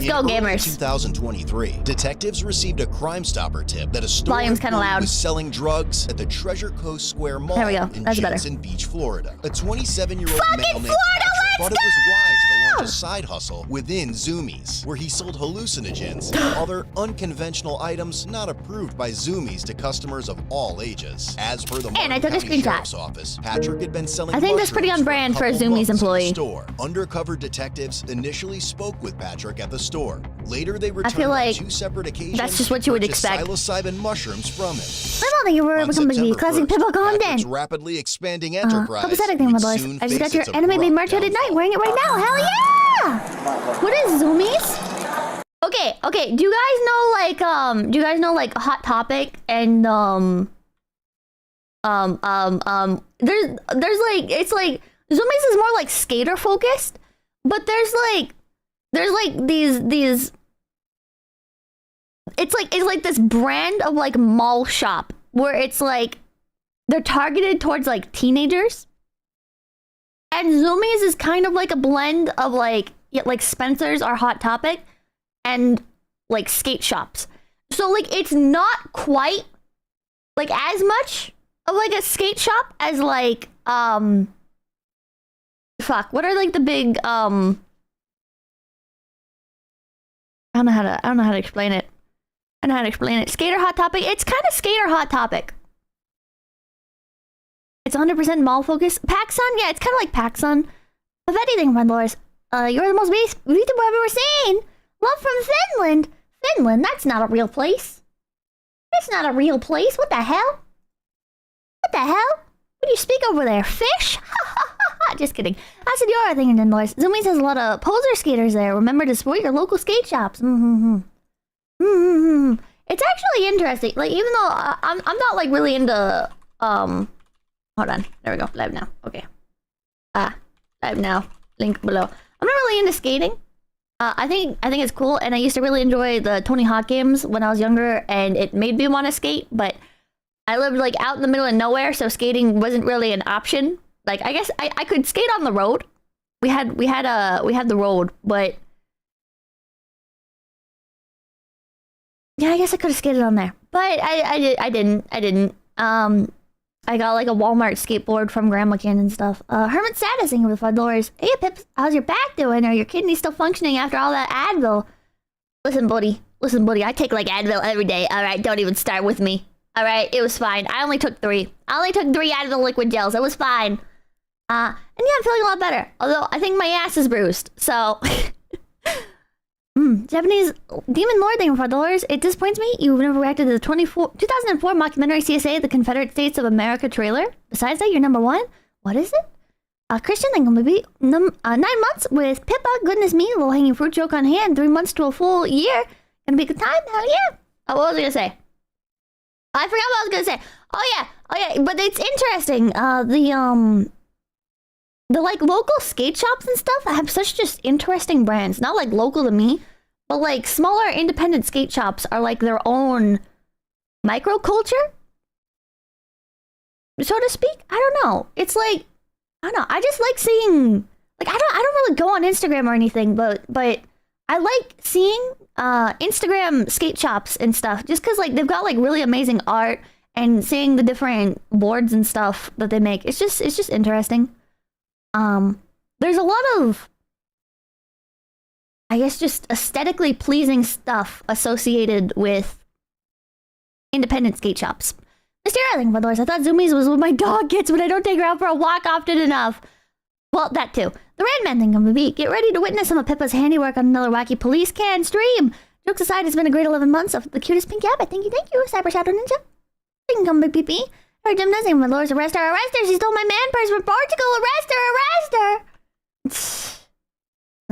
go, gamers. 2023, detectives received a Crime Stopper tip that a store Volume's kind of loud. was selling drugs at the Treasure Coast Square Mall There we go. in That's Jensen better. Beach, Florida. A 27-year-old Fucking male named Florida, Patrick thought it was wise to launch go! a side hustle within Zoomies, where he sold hallucinogens and other unconventional items not approved by Zoomies to customers of all ages. As per the And I Martin took a County screenshot. Sheriff's Office, Patrick had been selling I think that's pretty on mushrooms brand for a couple Zoomies months in the employee. store. Undercover detectives initially spoke with Patrick at the store. Later, they returned feel like on 2 separate occasions. that's just what you would to purchase expect. psilocybin mushrooms from him. I don't think you were On becoming September classic 1st, people Patrick's content. rapidly expanding enterprise Copacetic thing, my would boys. soon I just got face your its anime made abrupt March hooded night. downfall. Wearing it right now. Hell yeah! What is Zoomies? Okay. Do you guys know like Hot Topic and there's like, it's like Zoomies is more like skater focused, but there's like these it's like this brand of like mall shop where it's like they're targeted towards like teenagers. And Zoomies is kind of like a blend of like Spencer's or Hot Topic and like skate shops. So like it's not quite like as much of like a skate shop as like fuck, what are like the big I don't know how to explain it. Skater Hot Topic. It's kind of Skater Hot Topic. It's 100% mall focus. PacSun? Yeah, it's kind of like PacSun. If anything, friend Lors, you're the most beautiful I've ever seen. Love from Finland. Finland? That's not a real place. That's not a real place. What the hell? What the hell? What do you speak over there? Fish? Just kidding. I said you're thinking, friend Lors. Zoomies has a lot of poser skaters there. Remember to support your local skate shops. It's actually interesting. Like, even though I'm not like really into hold on. There we go. Live now. Okay. Live now. Link below. I'm not really into skating. I think it's cool, and I used to really enjoy the Tony Hawk games when I was younger, and it made me want to skate. But I lived like out in the middle of nowhere, so skating wasn't really an option. Like, I guess I could skate on the road. We had the road, but yeah, I guess I could have skated on there. But I didn't. I got like a Walmart skateboard from Grandma Ken and stuff. Hermit Saddest singing with $5. Hey Pips, how's your back doing? Are your kidneys still functioning after all that Advil? Listen, buddy, I take like Advil every day. Alright, don't even start with me. Alright, it was fine. I only took 3. I only took 3 Advil liquid gels. It was fine. And yeah, I'm feeling a lot better. Although, I think my ass is bruised. So, Japanese Demon Lord, thank you for $5. It disappoints me you've never reacted to the 2004 mockumentary CSA, the Confederate States of America trailer. Besides that, you're number 1. What is it? Christian, thank you, maybe 9 months with Pippa. Goodness me, low hanging fruit joke on hand. 3 months to a full year. Gonna be a good time. Hell yeah. Oh, what was I gonna say? I forgot what I was gonna say. Oh yeah. But it's interesting. The like local skate shops and stuff have such just interesting brands. Not like local to me, but like smaller independent skate shops are like their own microculture, so to speak. I don't know. It's like, I don't know. I just like seeing, like, I don't really go on Instagram or anything, but I like seeing Instagram skate shops and stuff just because like they've got like really amazing art, and seeing the different boards and stuff that they make. It's just interesting. There's a lot of, I guess, just aesthetically pleasing stuff associated with independent skate shops. Mr. Erling, by the way, I thought Zoomies was what my dog gets when I don't take her out for a walk often enough. Well, that too. The Red Man thing of the week. Get ready to witness some of Pippa's handiwork on another wacky police can stream. Jokes aside, it's been a great 11 months of the cutest pink habit. Thank you, Cyber Shadow Ninja. Thank you, Big PP. Her gymnasium, my lords, arrest her. She stole my man purse from Portugal. Arrest her.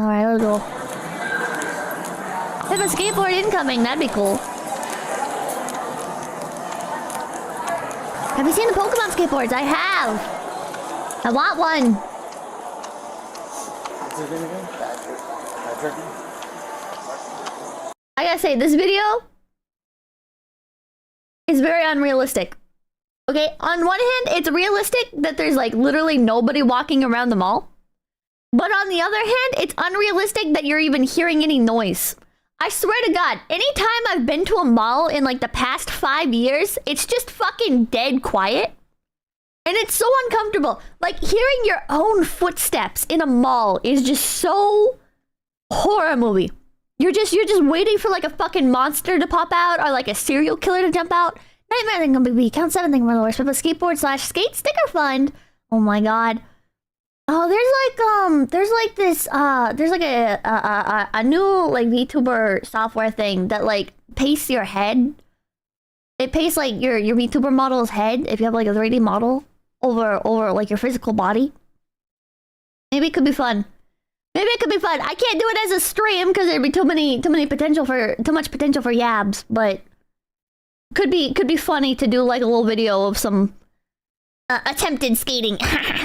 Alright, let's go. Have a skateboard incoming, that'd be cool. Have you seen the Pokemon skateboards? I have. I want one. I gotta say, this video is very unrealistic. Okay, on one hand, it's realistic that there's like literally nobody walking around the mall. But on the other hand, it's unrealistic that you're even hearing any noise. I swear to God, anytime I've been to a mall in like the past 5 years, it's just fucking dead quiet. And it's so uncomfortable. Like hearing your own footsteps in a mall is just so horror movie. You're just waiting for like a fucking monster to pop out or like a serial killer to jump out. Nightmare thing gonna be count 7 thing for the worst. But skateboard / skate sticker fund. Oh my God. Oh, there's like this there's like a new like VTuber software thing that like pastes your head. It pastes like your VTuber model's head if you have like a 3D model over like your physical body. Maybe it could be fun. Maybe it could be fun. I can't do it as a stream because there'd be too much potential for yabs, but could be funny to do like a little video of some attempted skating.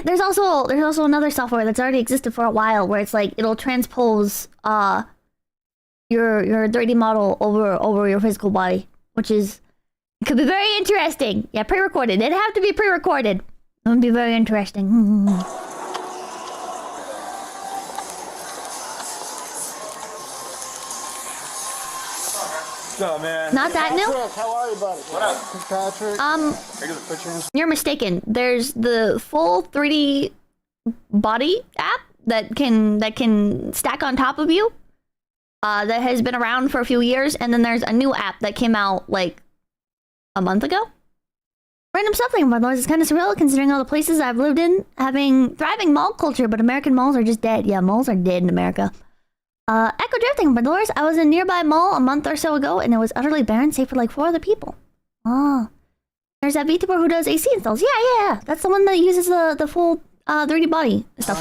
There's also another software that's already existed for a while where it's like it'll transpose your 3D model over your physical body, which is it could be very interesting. Yeah, pre-recorded. It'd have to be pre-recorded. It would be very interesting. What's up, man? Not that new. How are you, buddy? What up? Patrick. You're mistaken. There's the full 3D body app that can stack on top of you. That has been around for a few years, and then there's a new app that came out like a month ago. Random stuff thing about those is kind of surreal considering all the places I've lived in having thriving mall culture, but American malls are just dead. Yeah, malls are dead in America. Echo drifting, but Dolores, I was in a nearby mall a month or so ago, and it was utterly barren, save for like 4 other people. Oh. There's that VTuber who does AC installs. Yeah. That's the one that uses the full 3D body stuff.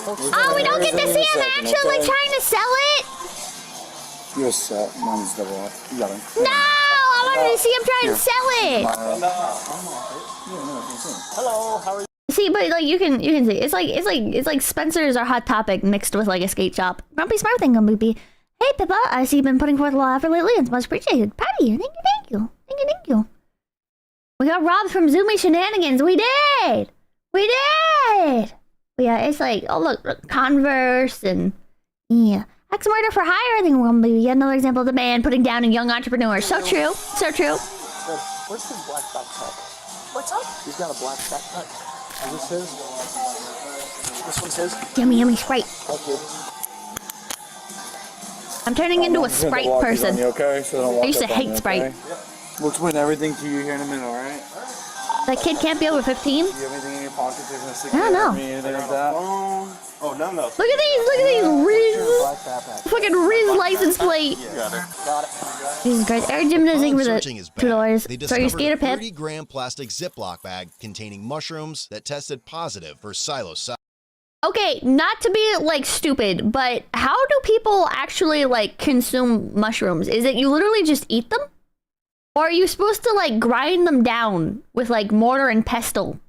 Oh, we don't get to see him actually trying to sell it? You're set. Mine's double up. You got him. No! I wanted to see him try and sell it! Hello, how are you? See, but like you can see it's like Spencer's or Hot Topic mixed with like a skate shop. Grumpy Smart Thing gonna be, hey 𝐶𝐶, I see you've been putting forth a lot of effort lately. It's much appreciated. Proud of you. Thank you. We got robbed from Zoomy shenanigans. We did. But yeah, it's like look, Converse and yeah, X murder for hire. I think we're gonna be yet another example of the man putting down a young entrepreneur. So true. Where's his black backpack? What's up? He's got a black backpack. Is this his? This one's his? Yummy Sprite. Okay. I'm turning into a Sprite person. You, okay? So I used to hate Sprite. Okay? We'll explain everything to you here in a minute, alright? That kid can't be over 15? Do you have anything in your pockets you're gonna stick I don't know. Anything like that? Oh, no. Look at these Riz. Fucking Riz license plate. Got it. Jesus Christ. Air gymnastic for the Searching his bag, $2. they So your discovered skater a pip. 30-gram plastic Ziploc bag containing mushrooms that tested positive for psilocybin. Okay, not to be like stupid, but how do people actually like consume mushrooms? Is it you literally just eat them? Or are you supposed to like grind them down with like mortar and pestle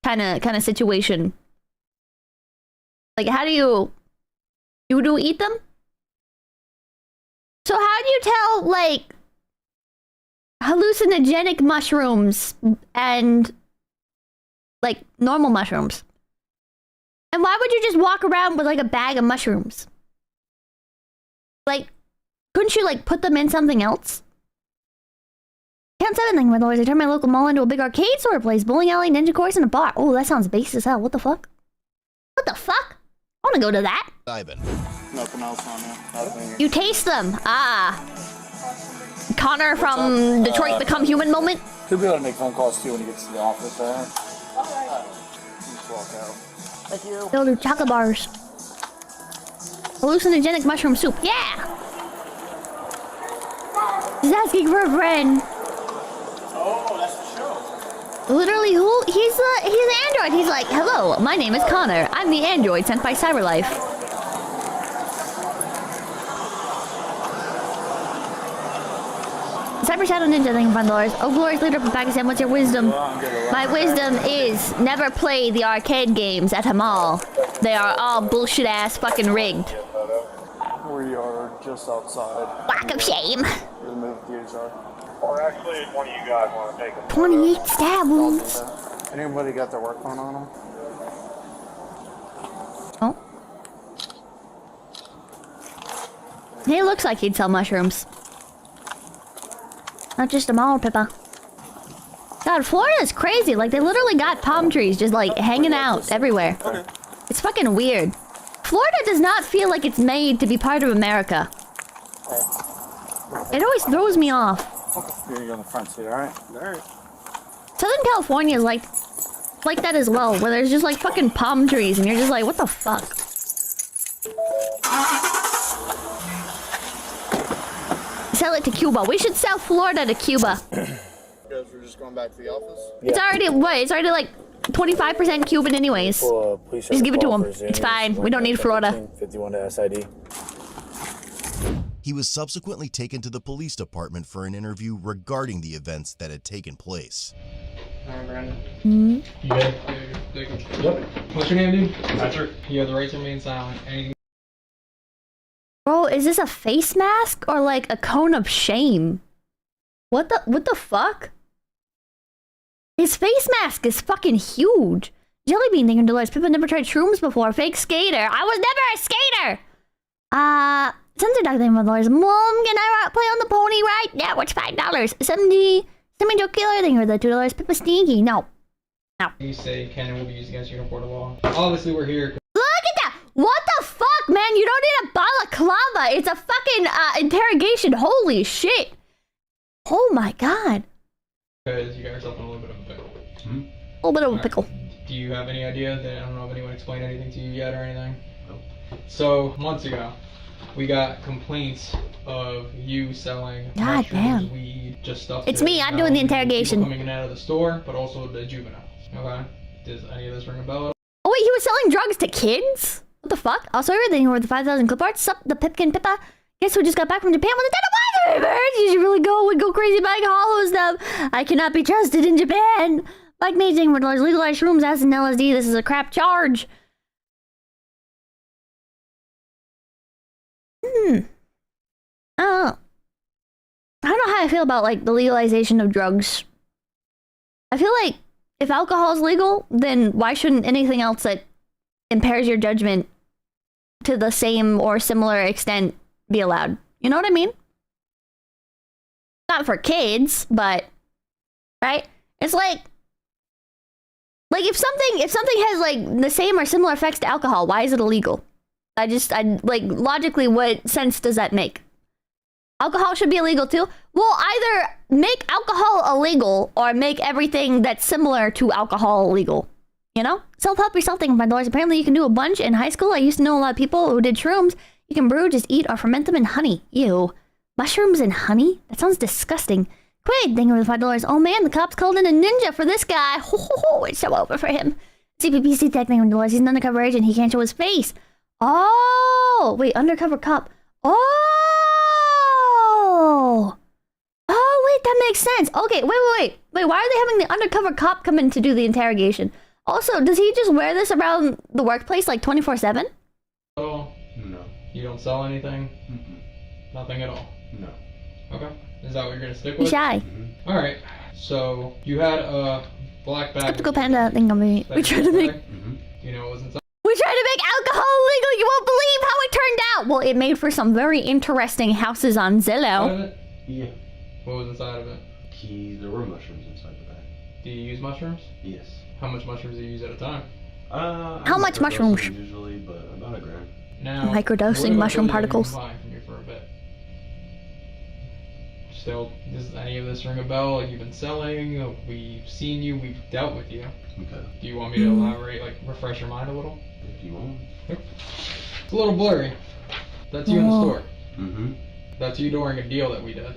kind of situation? Like how do you do eat them? So how do you tell like hallucinogenic mushrooms and like normal mushrooms? And why would you just walk around with like a bag of mushrooms? Like, couldn't you like put them in something else? Can't say anything with always. I turned my local mall into a big arcade sort of place, bowling alley, ninja course, and a bar. Oh, that sounds base as hell. What the fuck? What the fuck? I want to go to that. Nothing else on there. You taste them. Ah. Connor from Detroit Become Human moment. He'll be able to make phone calls too when he gets to the office there. Just walk out. Thank you. They'll do chocolate bars. Hallucinogenic mushroom soup. Yeah. He's asking for a friend. Oh, that's the show. Literally, who? He's an android. He's like, hello, my name is Connor. I'm the android sent by Cyberlife. Cyber Shadow Ninja, thank you for $5. Oh, glorious leader from Pakistan, what's your wisdom? My wisdom is never play the arcade games at a mall. They are all bullshit ass fucking rigged. We are just outside. Lack of shame. Where the movie theaters are. Or actually, if one of you guys want to take them. 28 stab wounds. Anybody got their work phone on them? Oh. He looks like he'd sell mushrooms. Not just a mall, Pippa. God, Florida's crazy. Like, they literally got palm trees just, like, hanging out everywhere. Okay. It's fucking weird. Florida does not feel like it's made to be part of America. It always throws me off. Here you go on the front seat, alright? Alright. Southern California is like that as well, where there's just like fucking palm trees and you're just like, what the fuck? Sell it to Cuba. We should sell Florida to Cuba. You guys were just going back to the office? It's already, what? It's already like 25% Cuban anyways. Just give it to him. It's fine. We don't need Florida. 51 to SID. He was subsequently taken to the police department for an interview regarding the events that had taken place. Alright, Brandon. Hmm? You good? Yep. What's your name, dude? Patrick. You have the right to remain silent. Anything? Bro, is this a face mask or like a cone of shame? What the fuck? His face mask is fucking huge. Jellybean thinking Dolores. People never tried shrooms before. Fake skater. I was never a skater! Sensor dog thing with Dolores. Mom, can I play on the pony right? Yeah, what's $5? Semi-Joe Killer thing with the $2. Pippa Stinky. No. No. You say can and will be used against you in a court of law. Obviously, we're here. Look at that! What the fuck, man? You don't need a balaclava. It's a fucking interrogation. Holy shit. Oh my god. Because you got yourself in a little bit of a pickle. A little bit of a pickle. Do you have any idea that I don't know if anyone explained anything to you yet or anything? No. So, months ago, we got complaints of you selling God damn. weed, just stuff. It's me, I'm doing the interrogation. Coming in and out of the store, but also the juveniles. Okay? Does any of this ring a bell? Oh wait, he was selling drugs to kids? What the fuck? Also, everything worth 5,000 clip arts. Sup, the Pipkin Pippa. Guess who just got back from Japan with a ton of birds? You should really go crazy buying hollow stuff. I cannot be trusted in Japan. Like amazing with legalized shrooms, acid, and LSD. This is a crap charge. I don't know how I feel about like the legalization of drugs. I feel like if alcohol is legal, then why shouldn't anything else that impairs your judgment to the same or similar extent be allowed? You know what I mean? Not for kids, but right? It's like if something has like the same or similar effects to alcohol, why is it illegal? I like logically, what sense does that make? Alcohol should be illegal too. Well, either make alcohol illegal or make everything that's similar to alcohol illegal. You know? Self-help yourself thing, my dollars. Apparently you can do a bunch. In high school, I used to know a lot of people who did shrooms. You can brew, just eat, or ferment them in honey. Ew. Mushrooms and honey? That sounds disgusting. Quaid, thank you for the $5. Oh man, the cops called in a ninja for this guy. Ho ho ho, it's so over for him. CPPC tech, thank you for $1. He's an undercover agent. He can't show his face. Oh! Wait, undercover cop. Oh! Oh, wait, that makes sense. Okay, wait. Wait, why are they having the undercover cop come in to do the interrogation? Also, does he just wear this around the workplace like 24/7? Oh, No. you don't sell anything? Nothing at all? No. Okay. Is that what you're gonna stick with? Shy. Alright. So, you had a black bag. Typical panda thing on me. We tried to make... Do you know what was inside? We tried to make alcohol illegal. You won't believe how it turned out. Well, it made for some very interesting houses on Inside Zillow. of it? Yeah. What was inside of it? There were mushrooms inside the bag. Do you use mushrooms? Yes. How much mushrooms do you use at a time? How much mushrooms? Usually, but about a gram. Now, Microdosing what about mushroom those that you've been particles. buying from you for a bit? Still, does any of this ring a bell? Like you've been selling, we've seen you, we've dealt with you. Okay. Do you want me to elaborate, like refresh your mind a little? If you want. It's a little blurry. That's you in the store. That's you during a deal that we did.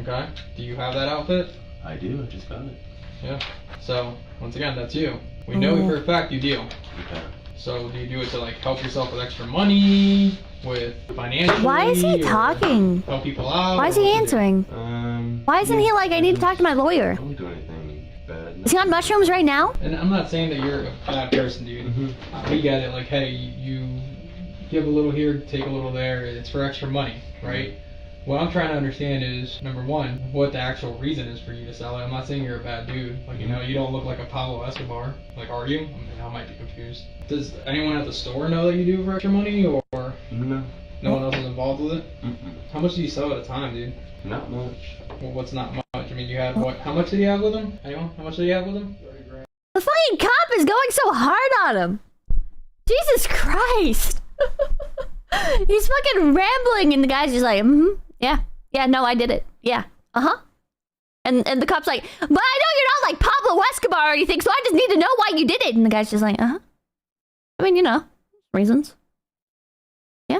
Okay? Do you have that outfit? I do. I just got it. Yeah. So, once again, that's you. We know for a fact you deal. Okay. So, do you do it to like help yourself with extra money, with financially? Why is he or talking? Help people out? Why is or he what do you do? answering? Why isn't he like, I need to talk to my lawyer? I don't do anything bad. Is he on mushrooms right now? And I'm not saying that you're a bad person, dude. We get it. Like, hey, you give a little here, take a little there. It's for extra money, right? What I'm trying to understand is, number one, what the actual reason is for you to sell it. I'm not saying you're a bad dude. Like, you know, you don't look like a Pablo Escobar. Like, are you? I mean, I might be confused. Does anyone at the store know that you do it for extra money, or? No. No one else is involved with it? Mm-mm. How much do you sell at a time, dude? Not much. Well, what's not much? I mean, you had what? How much did you have with him? Anyone? How much did you have with him? 30 grand. The fucking cop is going so hard on him. Jesus Christ. He's fucking rambling and the guy's just like, yeah, no, I did it. Yeah, And the cop's like, but I know you're not like Pablo Escobar or anything, so I just need to know why you did it. And the guy's just like, I mean, you know, reasons. Yeah.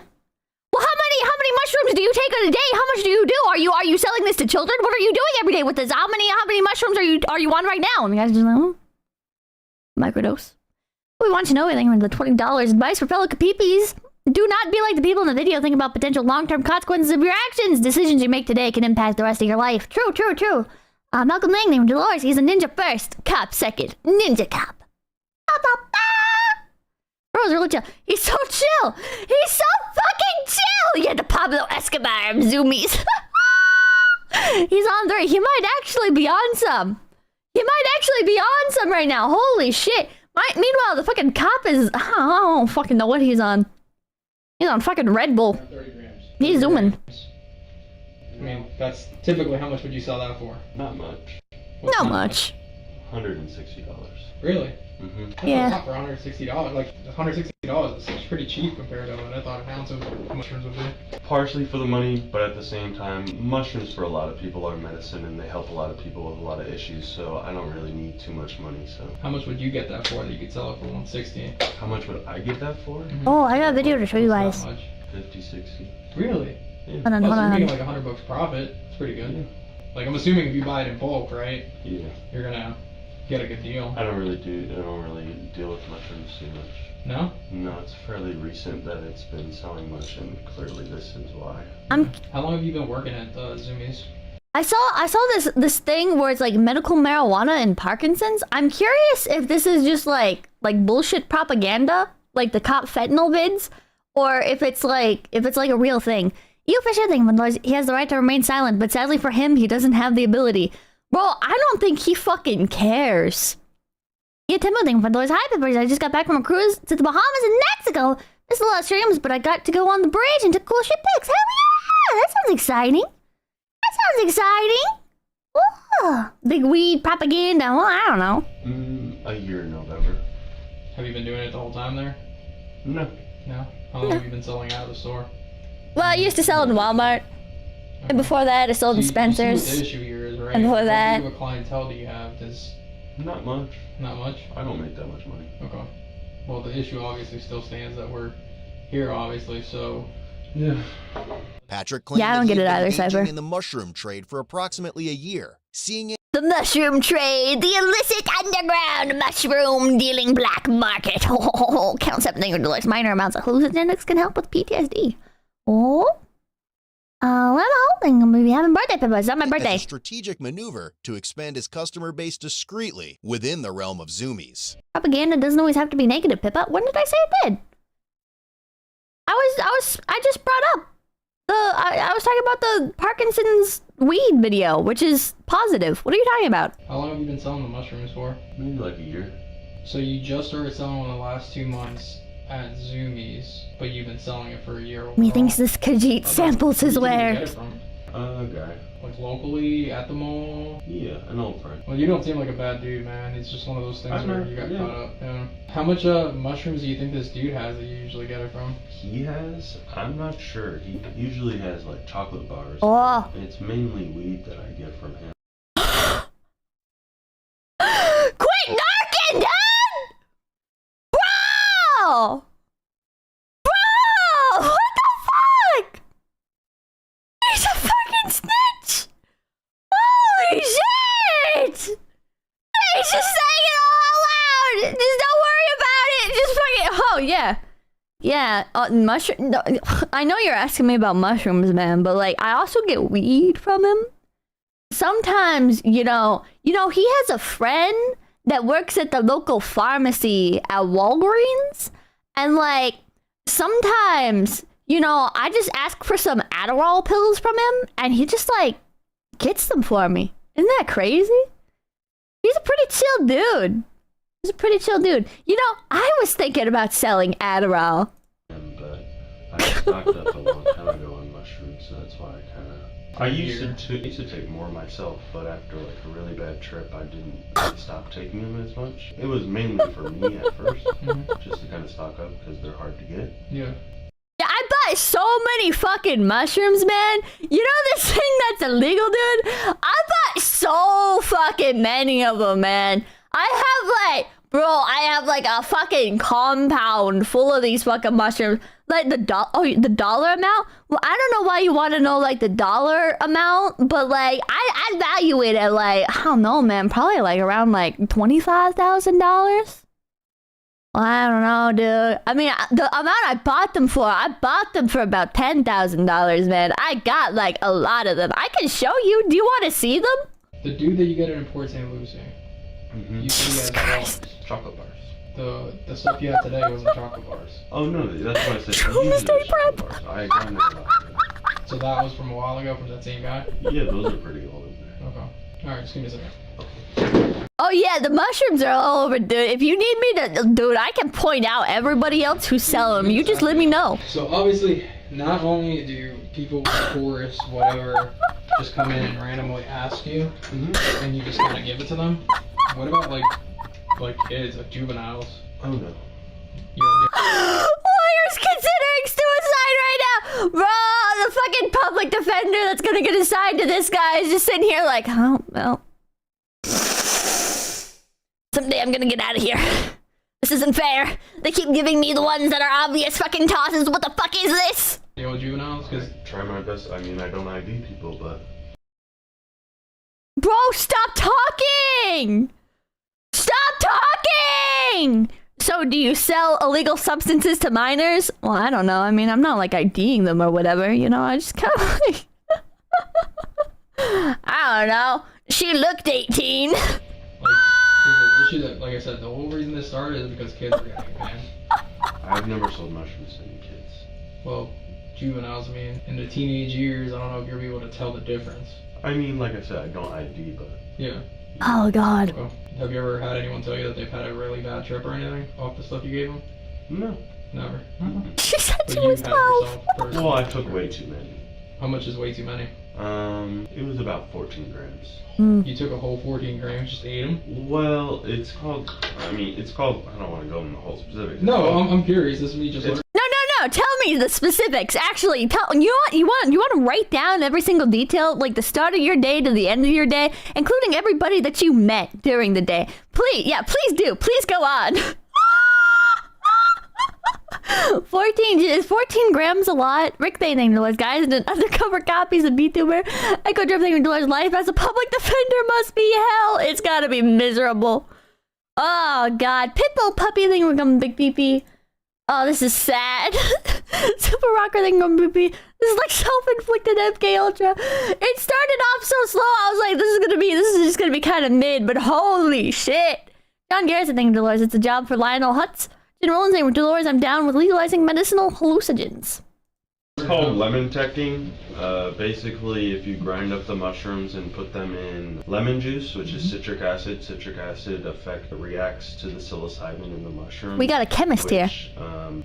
Well, how many mushrooms do you take in a day? How much do you do? Are you selling this to children? What are you doing every day with this? How many mushrooms are you on right now? And the guy's just like, microdose. We want to know anything from the $20 advice for fellow capipis. Do not be like the people in the video. Think about potential long-term consequences of your actions. Decisions you make today can impact the rest of your life. True. Malcolm Lang named Dolores. He's a ninja first, cop second, ninja cop. Bro's really chill. He's so chill. He's so fucking chill. Yeah, the Pablo Escobar of Zoomies. He's on 3. He might actually be on some. Right now. Holy shit. Meanwhile, the fucking cop is... I don't fucking know what he's on. He's on fucking Red Bull. 30 grams. He's zooming. I mean, that's typically how much would you sell that for? Not much. What's Not much. $160. Really? Mm-hmm. That's Yeah. a lot for $160. Like, $160 is pretty cheap compared to what I thought an ounce of mushrooms would be. Partially for the money, but at the same time, mushrooms for a lot of people are medicine and they help a lot of people with a lot of issues, so I don't really need too much money, so. How much would you get that for that you could sell it for $160? How much would I get that for? Oh, I got a video to show you It's guys. not much. 50, 60. Really? Yeah. Hold on. Well, so you're making like $100 profit. It's pretty good. Yeah. Like, I'm assuming if you buy it in bulk, right? Yeah. You're gonna get a good deal. I don't really deal with mushrooms too much. No? No, it's fairly recent that it's been selling much, and clearly this is why. How long have you been working at Zoomies? I saw this thing where it's like medical marijuana and Parkinson's. I'm curious if this is just like bullshit propaganda, like the cop fentanyl vids, or if it's like a real thing. You Fisher thing, he has the right to remain silent, but sadly for him, he doesn't have the ability. Bro, I don't think he fucking cares. Yeah, Tenma thing, hi Peppers, I just got back from a cruise to the Bahamas and Mexico. Missed a lot of streams, but I got to go on the bridge and took cool shit pics. Hell yeah! That sounds exciting. Ooh, big weed propaganda. Well, I don't know. A year in November. Have you been doing it the whole time there? No. No? How long have you been selling out of the store? Well, I used to sell in Walmart. And before that, I sold in You see Spencer's. what the issue here is, right? And before What that- type of clientele do you have? Not much. Not much? I don't make that much money. Okay. Well, the issue obviously still stands that we're here, obviously, so... Yeah. Patrick claimed Yeah, I don't that get he it had been either, engaging Cypher. in the mushroom trade for approximately a year, seeing it The mushroom trade, the illicit underground mushroom dealing black market. Count $7 minor amounts of hallucinogenics can help with PTSD. Oh. I'm hoping I'm gonna be having birthday pepper. It's not my as birthday. a strategic maneuver to expand his customer base discreetly within the realm of Zoomies. Propaganda doesn't always have to be negative, Pippa. When did I say it did? I just brought up I was talking about the Parkinson's weed video, which is positive. What are you talking about? How long have you been selling the mushrooms for? Maybe like a year. So you just started selling in the last 2 months at Zoomies, but you've been selling it for a year overall. Methinks this 𝐒𝐶𝐤𝐢 samples his Where did you get wares. it from? A guy. Like locally, at the mall? Yeah, an old friend. Well, you don't seem like a bad dude, man. It's just one of those things I where know, you got yeah. caught up. Yeah. How much mushrooms do you think this dude has that you usually get it from? He has, I'm not sure. He usually has like chocolate bars. Oh. It's mainly weed that I get from him. Quit narking, dude! Bro! Bro! What the fuck? He's a fucking snitch! Holy shit! He's just saying it all out loud! Just don't worry about it! Just fucking... Oh, yeah. Yeah, mushroom... No, I know you're asking me about mushrooms, man, but, like, I also get weed from him. Sometimes, you know, he has a friend that works at the local pharmacy at Walgreens, and like sometimes, I just ask for some Adderall pills from him, and he just like gets them for me. Isn't that crazy? He's a pretty chill dude. I was thinking about selling Adderall. But I stocked up a long time ago on mushrooms, so that's why I used to take more myself, but after like a really bad trip, I didn't stop taking them as much. It was mainly for me at first, just to kind of stock up because they're hard to get. Yeah. Yeah, I buy so many fucking mushrooms, man. You know this thing that's illegal, dude? I buy so fucking many of them, man. I have like a fucking compound full of these fucking mushrooms. Like the dollar amount? Well, I don't know why you want to know like the dollar amount, but like I value it at like, I don't know, man, probably like around like $25,000. Well, I don't know, dude. I mean, the amount I bought them for about $10,000, man. I got like a lot of them. I can show you. Do you want to see them? The dude that you get in Port St. Lucie, you said he has Chocolate bars. the stuff you had today wasn't chocolate bars. Oh no, that's why I said True usually mistake it's chocolate bars. I got it. So that was from a while ago from that same guy? Yeah, those are pretty old in there. Okay. Alright, just give me a second. Oh yeah, the mushrooms are all over, dude. If you need me to, dude, I can point out everybody else who sell them. You just let me know. So obviously, not only do people, tourists, whatever, just come in and randomly ask you, and you just kind of give it to them. What about like kids, like juveniles? Oh no. You don't get Lawyers considering suicide right now, bro. The fucking public defender that's gonna get assigned to this guy is just sitting here like, oh well. Someday I'm gonna get out of here. This isn't fair. They keep giving me the ones that are obvious fucking tosses. What the fuck is this? the old juveniles, because I try my best. I mean, I don't ID people, but Bro, stop talking! Stop talking! So do you sell illegal substances to minors? Well, I don't know. I mean, I'm not like IDing them or whatever, you know? I just kind of like... I don't know. She looked 18. like the issue that, like I said, the whole reason this started is because kids are getting banned. I've never sold mushrooms to any kids. Well, juveniles, I mean, in the teenage years, I don't know if you'll be able to tell the difference. I mean, like I said, I don't ID, but Yeah. Oh, God. Well, have you ever had anyone tell you that they've had a really bad trip or anything off the stuff you gave them? no. Never. She said But she you was had 12. yourself personally. Well, I took way too many. How much is way too many? It was about 14 grams. You took a whole 14 grams, just ate them? Well, it's called, I don't want to go into the whole specifics. No, I'm curious. This is me just learning. No. Tell me the specifics. Actually, you want to write down every single detail, like the start of your day to the end of your day, including everybody that you met during the day. Please do. Please go on. 14 grams a lot. Rick Bathing Dollars, guys, and undercover copies of VTuber. Echo Drifting Dollars life as a public defender must be hell. It's gotta be miserable. Oh God, Pitbull puppy thing become big pee. Oh, this is sad. Super Rocker thing become pee. This is like self-inflicted MK Ultra. It started off so slow. I was like, this is just gonna be kind of mid, but holy shit. John Garrison thing Dolores. It's a job for Lionel Hutz. Jen Rollins saying, Dolores, I'm down with legalizing medicinal hallucinogens. It's called lemon teching. Basically, if you grind up the mushrooms and put them in lemon juice, which is citric acid reacts to the psilocybin in the mushroom. We got a chemist here.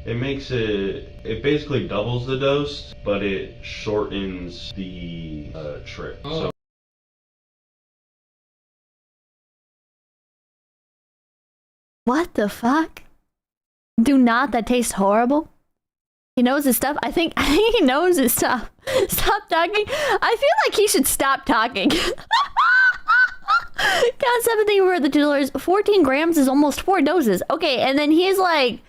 It basically doubles the dose, but it shortens the trip. Oh. So What the fuck? Do not, that tastes horrible. He knows his stuff. I think he knows his stuff. Stop talking. I feel like he should stop talking. Count 17 for the $2. 14 grams is almost 4 doses. Okay, and then he's like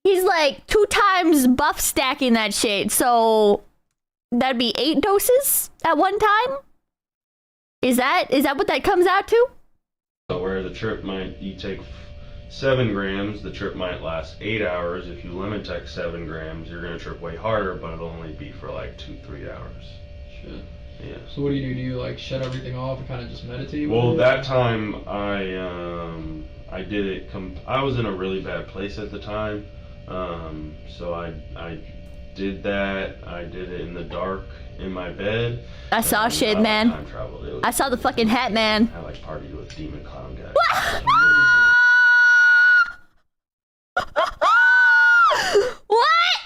2 times buff stacking that shit. So that'd be 8 doses at one time? Is that what that comes out to? where the trip you take 7 grams, the trip might last 8 hours. If you lemon tech 7 grams, you're gonna trip way harder, but it'll only be for like 2-3 hours. Shit. Yeah. So what do? Do you like shut everything off and kind of just meditate? Well, with it? that time I did it. I was in a really bad place at the time, so I did that. I did it in the dark in my bed. I saw shit, I man. time traveled. I saw the fucking hat, man. I like partied with demon clown guys. What?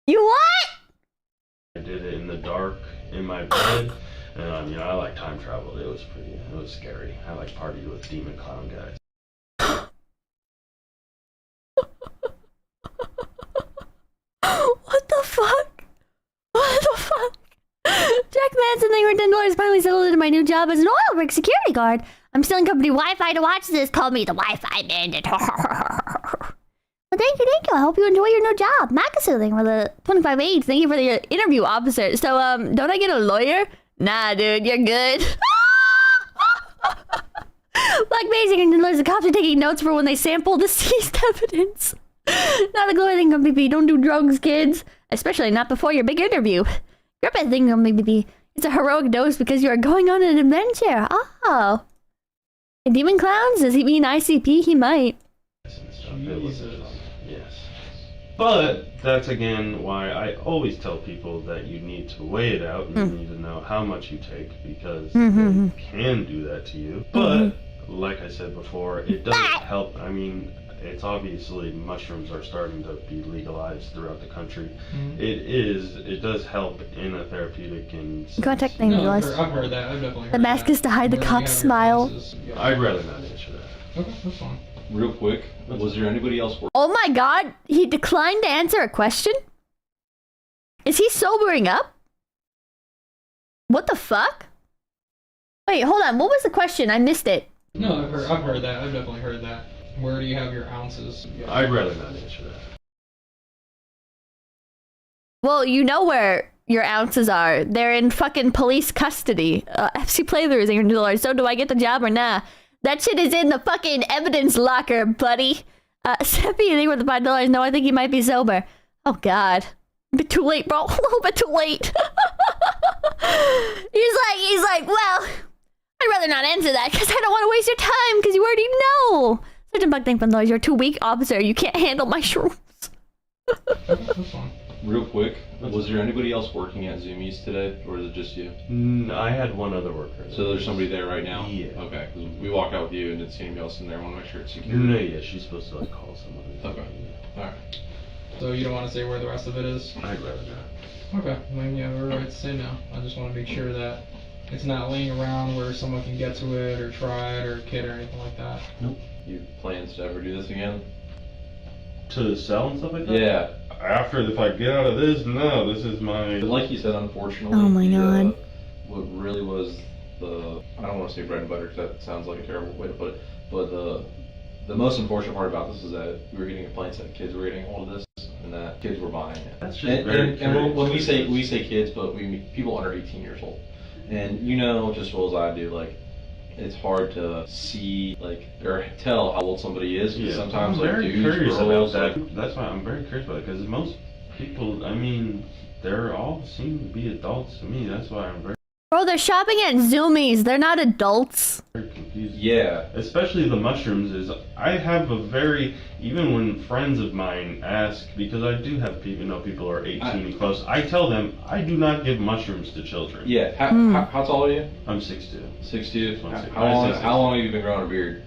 You what? I did it in the dark in my bed, and you know, I like time travel. It was scary. I like partied with demon clown guys. What the fuck? What the fuck? Jack Manson, thank you for $10. Finally settled into my new job as an oil rig security guard. I'm stealing company Wi-Fi to watch this. Call me the Wi-Fi bandit. Well, thank you. I hope you enjoy your new job. Makasu, thank you for the 25 AIDS. Thank you for the interview officer. So, don't I get a lawyer? Nah, dude, you're good. Like amazing, and the cops are taking notes for when they sample the seized evidence. Not a glowing thing on BP. Don't do drugs, kids. Especially not before your big interview. Grip a thing on BP. It's a heroic dose because you are going on an adventure. Oh. And demon clowns? Does he mean ICP? He might. Yes. But that's again why I always tell people that you need to weigh it out and you need to know how much you take because they can do that to you. But like I said before, it doesn't help. I mean, it's obviously mushrooms are starting to be legalized throughout the country. It does help in a therapeutic and Contact name was. I've heard that. I've definitely heard The mask is to hide the cop's smile. I'd rather not answer that. Okay, that's fine. Real quick, was there anybody else working? Oh my god, he declined to answer a question? Is he sobering up? What the fuck? Wait, hold on, what was the question? I missed it. No, I've heard that. I've definitely heard that. Where do you have your ounces? I'd rather not answer that. Well, you know where your ounces are. They're in fucking police custody. FC playthroughs in your $2. So do I get the job or nah? That shit is in the fucking evidence locker, buddy. Seppi, you think with the $5? No, I think he might be sober. Oh god. A bit too late, bro. A little bit too late. he's like, well, I'd rather not answer that because I don't want to waste your time because you already know. Sergeant Buck, thank $1. You're too weak, officer. You can't handle my shrooms. That's fine. Real quick, was there anybody else working at Zoomies today, or is it just you? I had one other worker. So there's somebody there right now? Yeah. Okay, because we walked out with you and didn't see anybody else in there. I want to make sure it's secure. No, yeah, she's supposed to like call somebody. Okay. Alright. So you don't want to say where the rest of it is? I'd rather not. Okay, I mean, yeah, we're right to say no. I just want to make sure that it's not laying around where someone can get to it or try it or kid or anything like that. Nope. You plans to ever do this again? To sell and stuff like that? Yeah. After, if I get out of this, no, this is my... But like you said, unfortunately, Oh my god. What really was the, I don't want to say bread and butter because that sounds like a terrible way to put it, but the most unfortunate part about this is that we were getting complaints that kids were getting hold of this and that kids were buying it. That's just very and when we say kids, but we mean people under 18 years old. And you know just as well as I do, like, it's hard to see, like, or tell how old somebody is, because sometimes, I'm like, very dudes, curious girls, about that. like, That's why I'm very curious about it, because most people, I mean, they're all seem to be adults to me. That's why I'm very Bro, they're shopping at Zoomies. They're not adults. confused. yeah. Especially the mushrooms is, I have a very, even when friends of mine ask, because I do have people, you know, people are 18 and close, I tell them, I do not give mushrooms to children. Yeah. How tall are you? I'm 6'2". 6'2". How How long have you been growing a beard?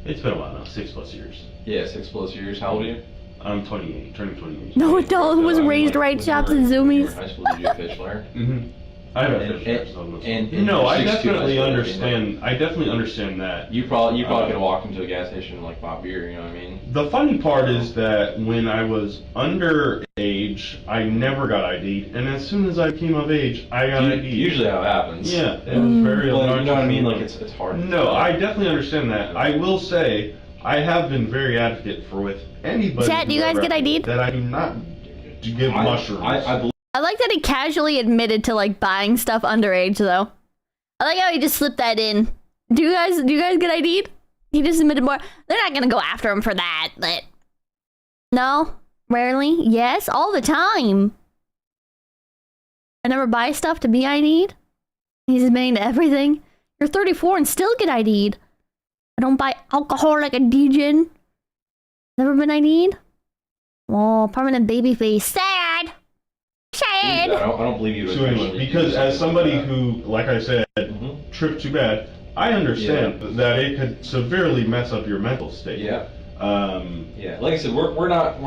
It's been a while now, 6+ years. Yeah, 6+ years. How old are you? I'm 28, turning 28. No adult was raised right shops at When you were in Zoomies. high school, did you have fish layer? I have And- fish and no, I you're 6'2", definitely that's what I mean, understand. I definitely understand that. You probably could have walked into a gas station and like bought beer. You know what I mean? The funny part is that when I was underage, I never got ID'd, and as soon as I came of age, I got ID'd. Usually how it happens. Yeah, it was very Well, obnoxious. you know what I mean? Like it's hard. No, I definitely understand that. I will say, I have been very advocate for with anybody. Chat, do you guys get ID'd? That I do not give mushrooms. I believe I like that he casually admitted to like buying stuff underage though. I like how he just slipped that in. Do you guys get ID'd? He just admitted more. They're not gonna go after him for that, but no, rarely. Yes, all the time. I never buy stuff to be ID'd. He's admitting to everything. You're 34 and still get ID'd. I don't buy alcohol like a degen. Never been ID'd. Oh, permanent baby face. Sad. I Sad. don't believe you. So anyway, because as somebody who, like I said, tripped too bad, I understand that it could severely mess up your mental state. Yeah. Yeah, like I said, we're not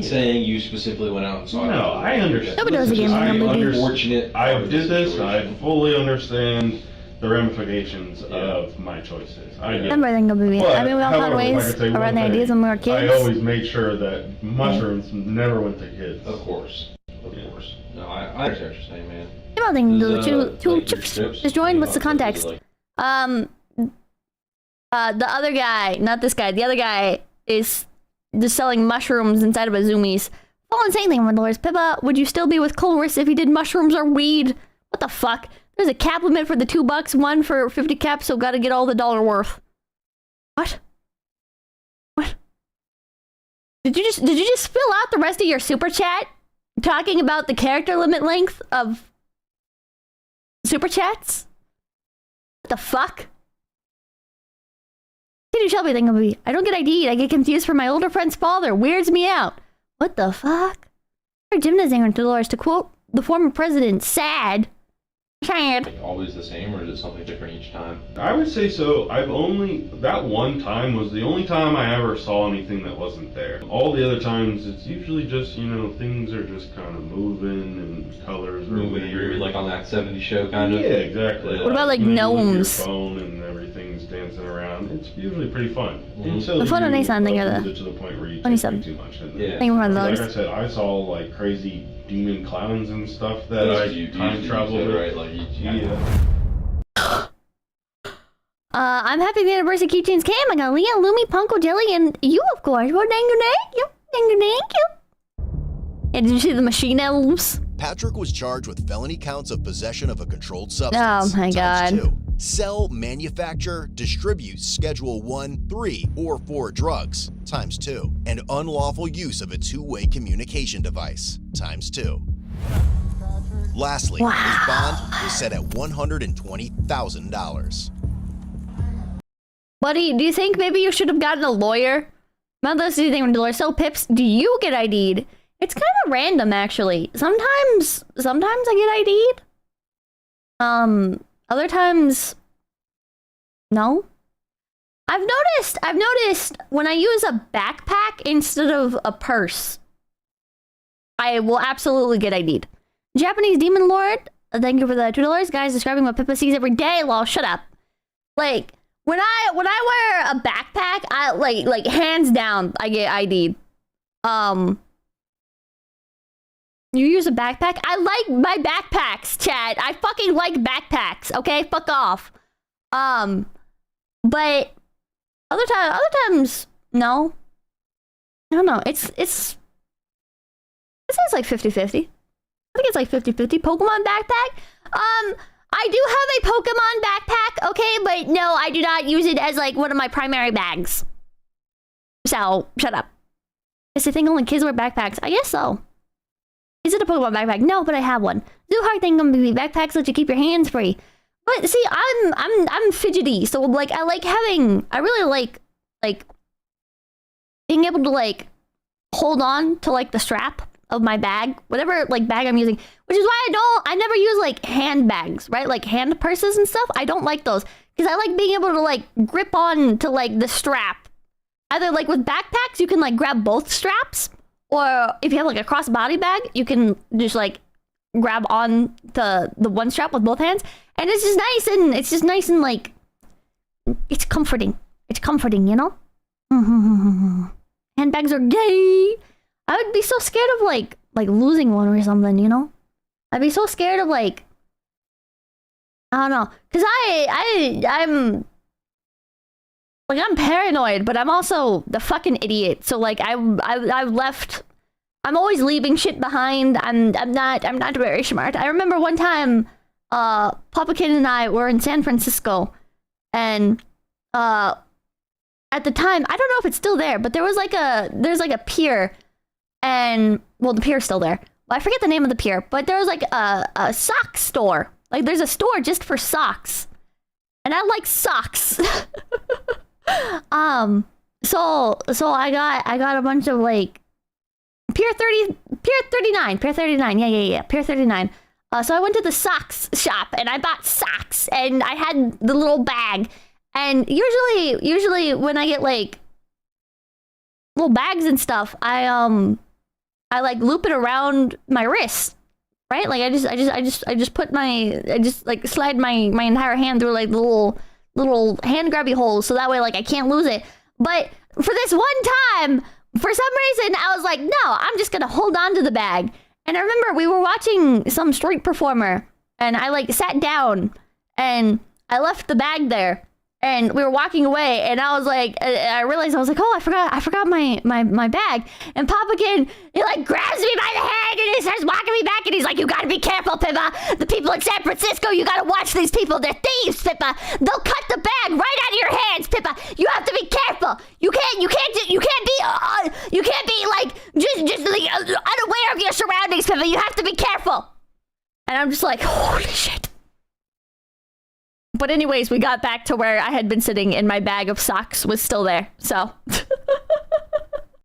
saying you specifically went out and saw it. No, I understand. Nobody does a game I movie. Unfortunate. I did this. I fully understand the ramifications of my choices. I get it. Everything will be. But, I mean, we all found however, ways if I could say one around the thing, ideas when we were kids. I always made sure that mushrooms never went to kids. Of course. No, I understand what you're saying, man. Email thing, the two like, chips your just joined. What's the is context? like- The other guy, not this guy, the other guy is just selling mushrooms inside of a Zoomies. Fallen saying thing, my lords. 𝐒𝐶𝐶, would you still be with 𝐒𝐬𝐴 if he did mushrooms or weed? What the fuck? There's a cap limit for the $2, one for 50 caps, so gotta get all the dollar worth. What? What? Did you just spill out the rest of your super chat talking about the character limit length of super chats? What the fuck? Peter Shelby thing will be. I don't get ID'd. I get confused for my older friend's father. Weirds me out. What the fuck? Gymnasing on Dolores, to quote the former president, sad. Sad. Always the same, or is it something different each time? I would say so. That one time was the only time I ever saw anything that wasn't there. All the other times, it's usually just, things are just kind of moving and colors are weird. Like on that 70s show, kind of? Yeah, exactly. What about, like, you move gnomes? Your phone and everything's dancing around. It's usually pretty fun. Mhm. Until The photo you Nissan thing, or abuse it to the point where you take 27. it too much. And Yeah. Thank you for the like dollars. I said, I saw like crazy demon clowns and stuff that I You time traveled with. right? Like, Yeah. I'm happy the anniversary keychains came. I got Leah, Lumi, Punko, Jelly, and you, of course. Well, thank you. And did you see the machine elves? Patrick was charged with felony counts of possession of a controlled substance. Oh my God. ×2. Sell, manufacture, distribute Schedule 1, 3, or 4 drugs. ×2. And unlawful use of a two-way communication device. ×2. Lastly, his bond was set at $120,000. Buddy, do you think maybe you should have gotten a lawyer? Not this anything when Dolores. So, Pips, do you get ID'd? It's kind of random, actually. Sometimes I get ID'd. Other times, no. I've noticed when I use a backpack instead of a purse, I will absolutely get ID'd. Japanese Demon Lord, thank you for the $2. Guys, describing what Pippa sees every day. Lol, shut up. Like, when I wear a backpack, I like hands down, I get ID'd. You use a backpack? I like my backpacks, Chad. I fucking like backpacks, okay? Fuck off. But other times, no. I don't know. It says like 50-50. I think it's like 50-50. Pokemon backpack? I do have a Pokemon backpack, okay? But no, I do not use it as like one of my primary bags. So, shut up. Is the thing only kids wear backpacks? I guess so. Is it a Pokemon backpack? No, but I have one. Zuhar thing gonna be backpacks let you keep your hands free. But see, I'm fidgety, so like I really like being able to like hold on to like the strap of my bag, whatever like bag I'm using, which is why I never use like handbags, right? Like hand purses and stuff. I don't like those because I like being able to like grip on to like the strap. Either like with backpacks, you can like grab both straps, or if you have like a crossbody bag, you can just like grab on the one strap with both hands, and it's just nice and like it's comforting. It's comforting, you know. Handbags are gay. I would be so scared of like losing one or something, you know? I'd be so scared of like, I don't know, cause I'm paranoid, but I'm also the fucking idiot. So like I'm always leaving shit behind. I'm not very smart. I remember one time, Papa Kid and I were in San Francisco, and at the time, I don't know if it's still there, but there's like a pier. And, well, the pier's still there. Well, I forget the name of the pier, but there was like a sock store. Like, there's a store just for socks. And I like socks. So I got a bunch of like Pier 39, yeah, Pier 39. So I went to the socks shop and I bought socks and I had the little bag. And usually when I get like little bags and stuff, I like loop it around my wrist, right? Like I just put I just like slide my entire hand through like the little hand grabby holes, so that way like I can't lose it. But for this one time, for some reason, I was like, no, I'm just gonna hold on to the bag. And I remember we were watching some street performer, and I like sat down and I left the bag there. And we were walking away, and I was like, I realized, I was like, oh, I forgot my bag. And Papakin, he like grabs me by the hand, and he starts walking me back, and he's like, you gotta be careful, _Pippa. The people in San Francisco, you gotta watch these people. They're thieves, _Pippa. They'll cut the bag right out of your hands, _Pippa. You have to be careful. You can't be like just like, unaware of your surroundings, _Pippa. You have to be careful. And I'm just like, holy shit. But anyways, we got back to where I had been sitting, and my bag of socks was still there. So